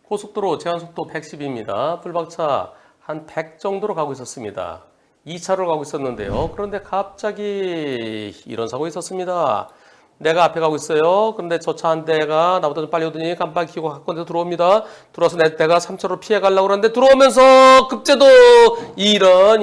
고속도로 제한속도 110입니다. 불박차 한 100 정도로 가고 있었습니다. 2차로를 가고 있었는데요. 그런데 갑자기 이런 사고가 있었습니다. 내가 앞에 가고 있어요. 그런데 저 차 한 대가 나보다 좀 빨리 오더니 깜빡이 켜고 가까운데 들어옵니다. 들어와서 내가 3차로 피해 가려고 그러는데 들어오면서 급제도 이런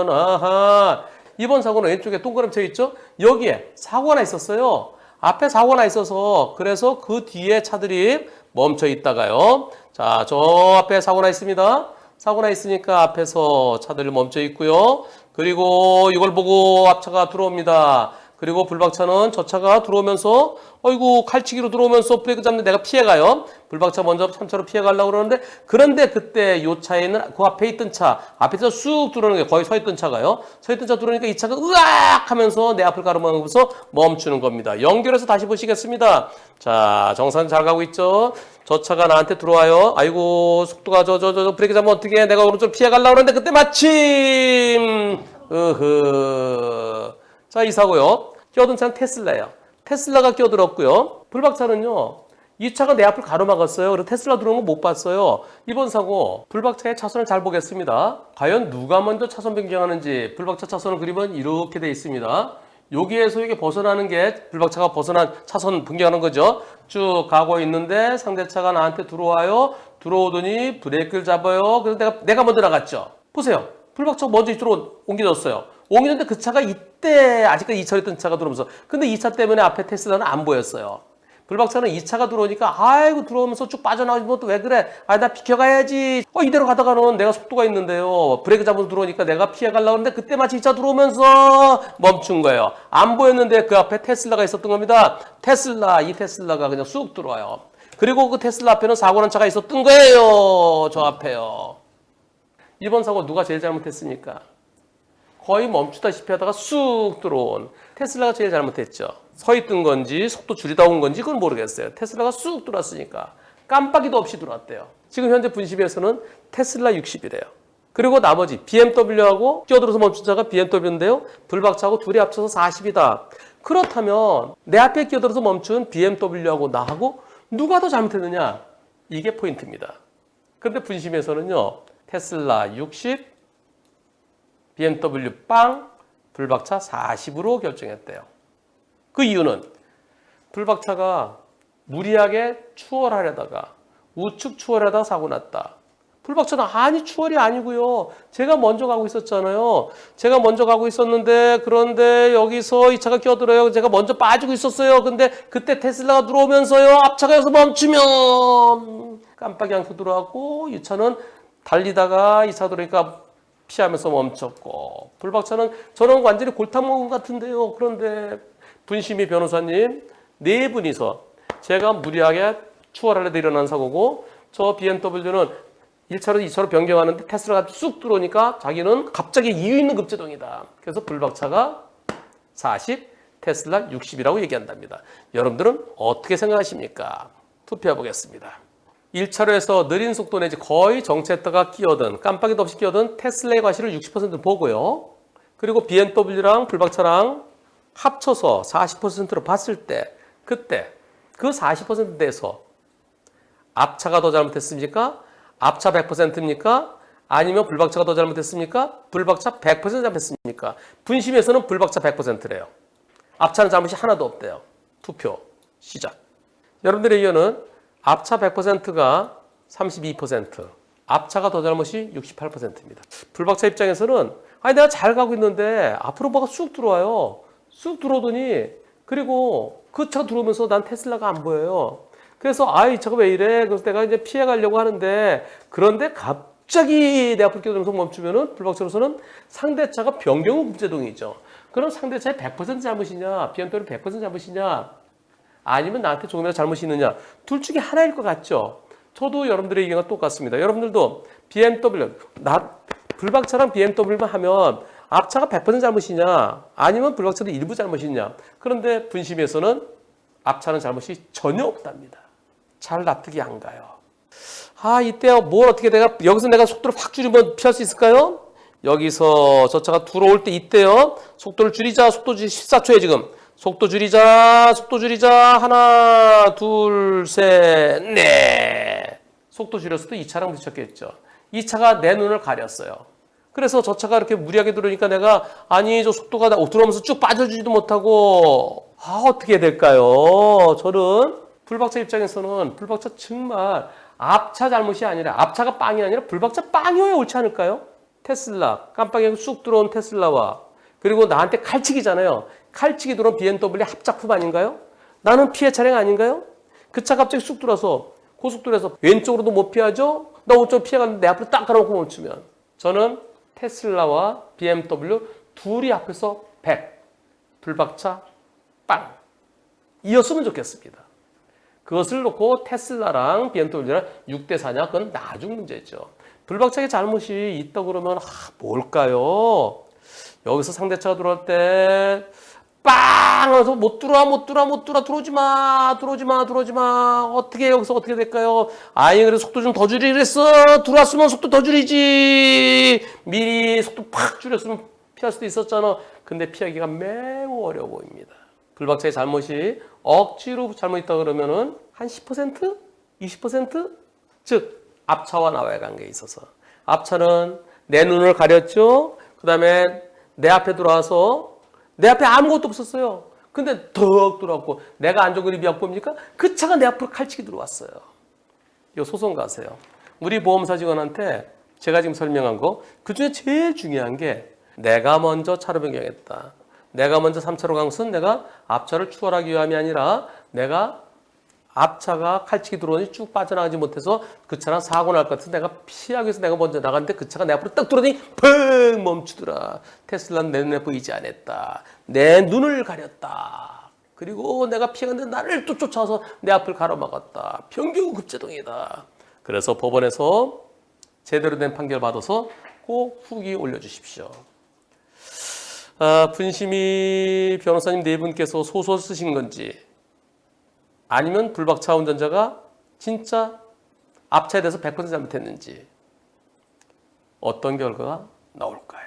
아하. 이번 사고는 왼쪽에 동그라미 쳐 있죠? 여기에 사고가 하나 있었어요. 앞에 사고가 하나 있어서 그래서 그 뒤에 차들이 멈춰 있다가요. 자, 저 앞에 사고가 있습니다. 사고가 있으니까 앞에서 차들이 멈춰 있고요. 그리고 이걸 보고 앞차가 들어옵니다. 그리고 불박차는 저 차가 들어오면서 어이구 칼치기로 들어오면서 브레이크 잡는데 내가 피해가요. 불박차 먼저 3차로 피해가려고 그러는데 그런데 그때 이 차에는 그 앞에 있던 차 앞에서 쑥 들어오는 게 거의 서 있던 차가요. 서 있던 차 들어오니까 이 차가 으악 하면서 내 앞을 가로막으면서 멈추는 겁니다. 연결해서 다시 보시겠습니다. 자, 정상 잘 가고 있죠. 저 차가 나한테 들어와요. 아이고 속도가 저 브레이크 잡으면 어떻게 내가 오른쪽 피해가려고 그러는데 그때 마침 자, 이 사고요. 끼어든 차는 테슬라예요. 테슬라가 끼어들었고요. 불박차는요. 이 차가 내 앞을 가로막았어요. 그래서 테슬라 들어오는 거 못 봤어요. 이번 사고 불박차의 차선을 잘 보겠습니다. 과연 누가 먼저 차선 변경하는지 불박차 차선을 그리면 이렇게 돼 있습니다. 여기에서 이게 벗어나는 게 불박차가 벗어난 차선 변경하는 거죠. 쭉 가고 있는데 상대차가 나한테 들어와요. 들어오더니 브레이크를 잡아요. 그래서 내가 먼저 나갔죠. 보세요. 불박차가 먼저 이쪽으로 옮겨졌어요. 옮기는데 그 차가 이때 아직까지 2차로 있던 차가 들어오면서 근데 이 차 때문에 앞에 테슬라는 안 보였어요. 불박차는 이 차가 들어오니까 아이고 들어오면서 쭉 빠져나오지 뭐 또 왜 그래? 아 나 비켜가야지. 이대로 가다가는 내가 속도가 있는데요. 브레이크 잡아서 들어오니까 내가 피해가려고 하는데 그때 마치 이 차 들어오면서 멈춘 거예요. 안 보였는데 그 앞에 테슬라가 있었던 겁니다. 이 테슬라가 그냥 쑥 들어와요. 그리고 그 테슬라 앞에는 사고 난 차가 있었던 거예요. 저 앞에요. 이번 사고 누가 제일 잘못했습니까? 거의 멈추다시피 하다가 쑥 들어온 테슬라가 제일 잘못했죠. 서 있던 건지 속도 줄이다 온 건지 그건 모르겠어요. 테슬라가 쑥 들어왔으니까 깜빡이도 없이 들어왔대요. 지금 현재 분심에서는 테슬라 60이래요. 그리고 나머지 BMW하고 끼어들어서 멈춘 차가 BMW인데요. 불박차하고 둘이 합쳐서 40이다. 그렇다면 내 앞에 끼어들어서 멈춘 BMW하고 나하고 누가 더 잘못했느냐? 이게 포인트입니다. 그런데 분심에서는요. 테슬라 60, BMW 빵, 불박차 40으로 결정했대요. 그 이유는 불박차가 무리하게 추월하려다가 우측 추월하다가 사고 났다. 불박차는 아니 추월이 아니고요. 제가 먼저 가고 있었잖아요. 제가 먼저 가고 있었는데 그런데 여기서 이 차가 끼어들어요. 제가 먼저 빠지고 있었어요. 근데 그때 테슬라가 들어오면서요. 앞차가 여기서 멈추면 깜빡이 않고 들어왔고 이 차는 달리다가 이 차 들어오니까 피하면서 멈췄고 불박차는 저는 완전히 골탕 먹은 것 같은데요. 그런데 분심이 변호사님 네 분이서 제가 무리하게 추월하려다 일어난 사고고 저 BMW는 1차로 2차로 변경하는데 테슬라가 쑥 들어오니까 자기는 갑자기 이유 있는 급제동이다. 그래서 불박차가 40, 테슬라 60이라고 얘기한답니다. 여러분들은 어떻게 생각하십니까? 투표해 보겠습니다. 1차로에서 느린 속도 내지 거의 정체했다가 끼어든 깜빡이도 없이 끼어든 테슬라의 과실을 60% 보고요. 그리고 BMW랑 불박차랑 합쳐서 40%로 봤을 때 그때 그 40%대에서 앞차가 더 잘못했습니까? 앞차 100%입니까? 아니면 불박차가 더 잘못했습니까? 불박차 100% 잘못했습니까? 분심에서는 불박차 100%래요. 앞차는 잘못이 하나도 없대요. 투표 시작. 여러분들의 의견은 앞차 100%가 32%, 앞차가 더 잘못이 68%입니다. 불박차 입장에서는 아니 내가 잘 가고 있는데 앞으로 뭐가 쑥 들어와요. 쑥 들어오더니 그리고 그 차가 들어오면서 난 테슬라가 안 보여요. 그래서 이 차가 왜 이래? 그래서 내가 이제 피해 가려고 하는데 그런데 갑자기 내 앞을 끼어들면서 멈추면은 불박차로서는 상대차가 변경 후 급제동이죠. 그럼 상대차의 100% 잘못이냐? BMW 100% 잘못이냐? 아니면 나한테 조금이라도 잘못이 있느냐? 둘 중에 하나일 것 같죠? 저도 여러분들의 의견과 똑같습니다. 여러분들도 BMW, 불박차랑 BMW만 하면 앞차가 100% 잘못이냐? 아니면 불박차도 일부 잘못이냐? 그런데 분심에서는 앞차는 잘못이 전혀 없답니다. 잘 납득이 안 가요. 이때 뭘 어떻게 여기서 내가 속도를 확 줄이면 피할 수 있을까요? 여기서 저 차가 들어올 때 이때요. 속도를 줄이자. 속도 14초에 지금. 속도 줄이자. 하나, 둘, 셋, 넷. 속도 줄였어도 이 차랑 부딪혔겠죠. 이 차가 내 눈을 가렸어요. 그래서 저 차가 이렇게 무리하게 들어오니까 내가 아니 저 속도가 들어오면서 쭉 빠져주지도 못하고 어떻게 해야 될까요? 저는 불박차 입장에서는 불박차 정말 앞차 잘못이 아니라 앞차가 빵이 아니라 불박차 빵이어야 옳지 않을까요? 테슬라 깜빡이고 쑥 들어온 테슬라와 그리고 나한테 칼치기잖아요. 칼치기 들어온 BMW 합작품 아닌가요? 나는 피해 차량 아닌가요? 그 차 갑자기 쑥 들어서 고속도로에서 왼쪽으로도 못 피하죠? 나 오쪽 피해갔는데 내 앞으로 딱 가놓고 멈추면 저는 테슬라와 BMW 둘이 앞에서 100 불박차 빵 이었으면 좋겠습니다. 그것을 놓고 테슬라랑 BMW랑 6대 4냐? 그건 나중 문제죠. 불박차의 잘못이 있다 그러면 뭘까요? 여기서 상대차가 들어올 때 빵! 하면서 못 들어와 들어오지 마 어떻게 여기서 어떻게 될까요? 아니 그래서 속도 좀 더 줄이기 그랬어. 들어왔으면 속도 더 줄이지. 미리 속도 팍 줄였으면 피할 수도 있었잖아. 근데 피하기가 매우 어려워 보입니다. 불박차의 잘못이 억지로 잘못있다 그러면은 한 10%? 20%? 즉 앞차와 나와의 관계에 있어서 앞차는 내 눈을 가렸죠. 그 다음에 내 앞에 들어와서 내 앞에 아무것도 없었어요. 근데 덕 들어왔고 내가 안전 그립이 약보입니까? 그 차가 내 앞으로 칼치기 들어왔어요. 이거 소송 가세요. 우리 보험사 직원한테 제가 지금 설명한 거 그중에 제일 중요한 게 내가 먼저 차로 변경했다. 내가 먼저 3차로 간 것은 내가 앞차를 추월하기 위함이 아니라 내가 앞차가 칼치기 들어오니 쭉 빠져나가지 못해서 그 차랑 사고 날 것 같아서 내가 피하기 위해서 내가 먼저 나갔는데 그 차가 내 앞으로 딱 들어오니 펑 멈추더라. 테슬라는 내 눈에 보이지 않았다. 내 눈을 가렸다. 그리고 내가 피했는데 나를 또 쫓아와서 내 앞을 가로막았다. 변경급제동이다. 그래서 법원에서 제대로 된 판결 받아서 꼭 후기 올려주십시오. 분심이 변호사님 네 분께서 소설 쓰신 건지 아니면 불박차 운전자가 진짜 앞차에 대해서 100% 잘못했는지 어떤 결과가 나올까요?